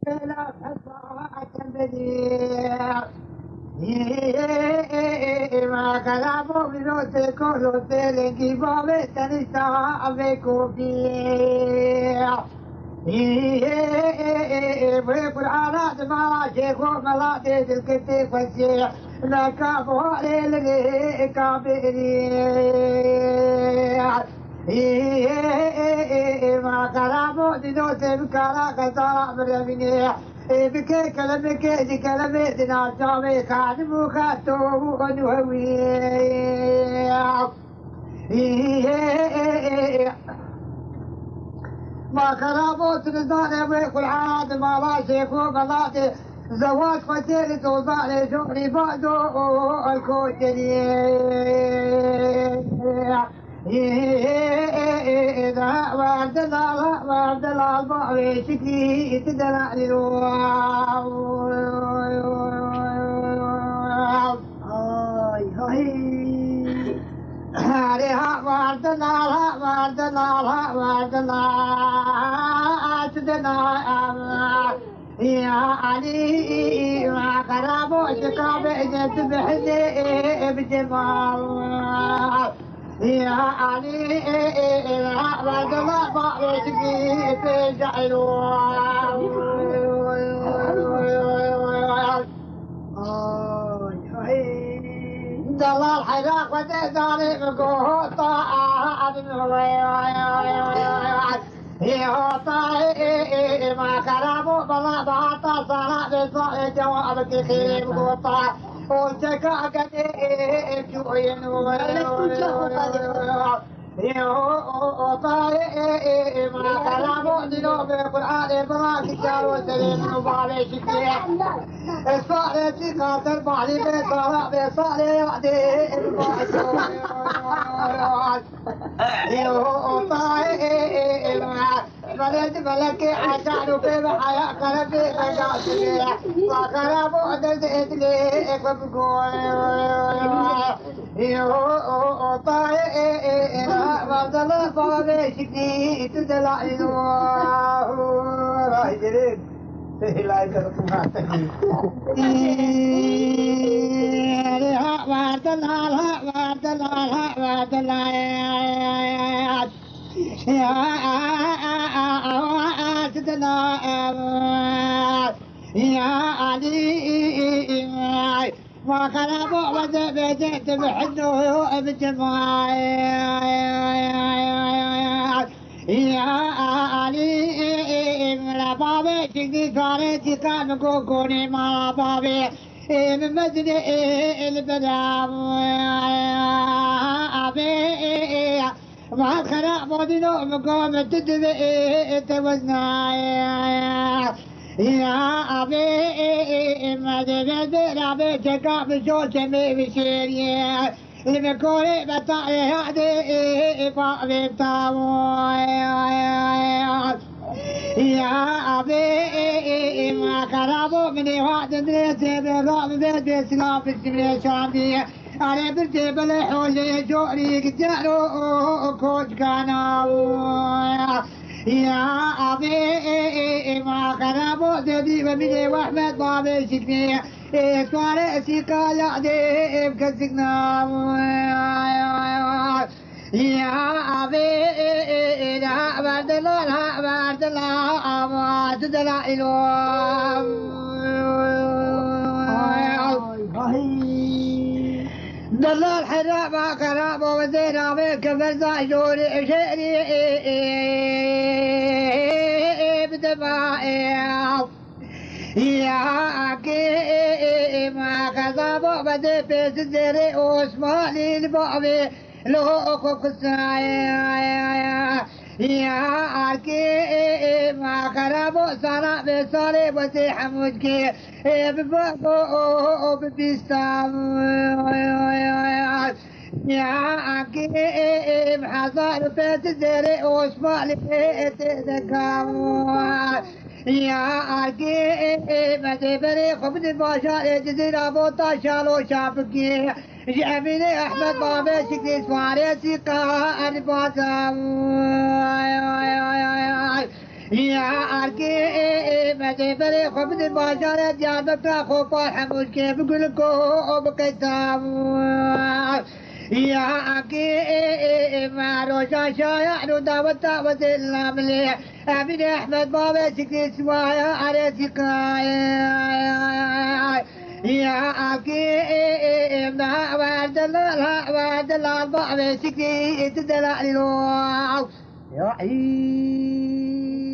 لا حصة بديع ما كلامه بنوتي كله تلقي بابي تنسى أبيكو فيه بيقول على ما شيخو ملاتي الكتف والشيخ لا كابو للي كابريع ما كلامه بنوتي بكارا كتارا برمينيع بكي كلمك دي كلمة دينا جامي كان مخاتو ونوهوي ما كراموت نزاني ويقول عاد ما لا شيخ وبلاتي زواج فتيلي توزاني شغلي بعدو الكوتني وعبد الله البعوي شكلي تدلعني عليها وعبد الله تدنا يا علي ما قرابو شكاب جت بحدي بجمال يا علي عبد الله بعشقي تجعلوا دلال حراق وتداري بقوطة يا ما كرامو بلا بعطى صلاة بصلاة جوابك خير بقوطة وشكا قديم جوين ما كلامه دينو بالقرآن براك جار وسليم وبالي شكيه الصالح قاتل بالي بصلاة بصالح يعدي بلد ملك عشان في بحياة قلبي بقاسي وكلامه درد إدلي بقول عبد الله بابي شكلي تدلعني راح جرين لا يتركوا ما تكلم عبد الله يا علي ما كلامه وزبدت بحنه بجماعي يا علي من بابي شقي كارتي كان كوني مع بابي من مدني البلام أبي ما خلق مدينه مقام تدبي توزناي يا أبي ما دبي ربي تكا بشول تمي بشيري اللي بكوري بطاقي هادي بابي بتاوي يا أبي ما كرابو مني واحد دريسي بالرعب بيدي سلاف السبري شامدي أنا برتي بالحول جوري قدروا كوج كانوا يا أبي ما كرابو دبي ومني وأحمد بابي شكني إسواري سيكا يعدي بكسكنا يا أبي لا بعد الله لا بعد الله ما تدلع دلال حرام كرام وزينا بك فرزا جوري شعري بدمائي يا أكي ما كذابوا بدي في سدري واسمالي البعبي لو أخوك السايا يا أكي ما كرامو صار بصاري وسي حمودكي ببابو ببيستام يا أكي محصار في سدري واسمالي تذكام يا أركي مدبري خبز باشا جزيرة بوطا شالو شابكي جاميني أحمد بابا شكلي سواري سيقا أرباسا يا أركي مجبري خبز باشا جابك خوف حمود كيف قلكو بكتاب يا أكي ما روشا شايع دعوة وسلام لي أبن أحمد بابا سكري سوايا على يا أكي ما وعد الله بابا سكري تدلع يا عيد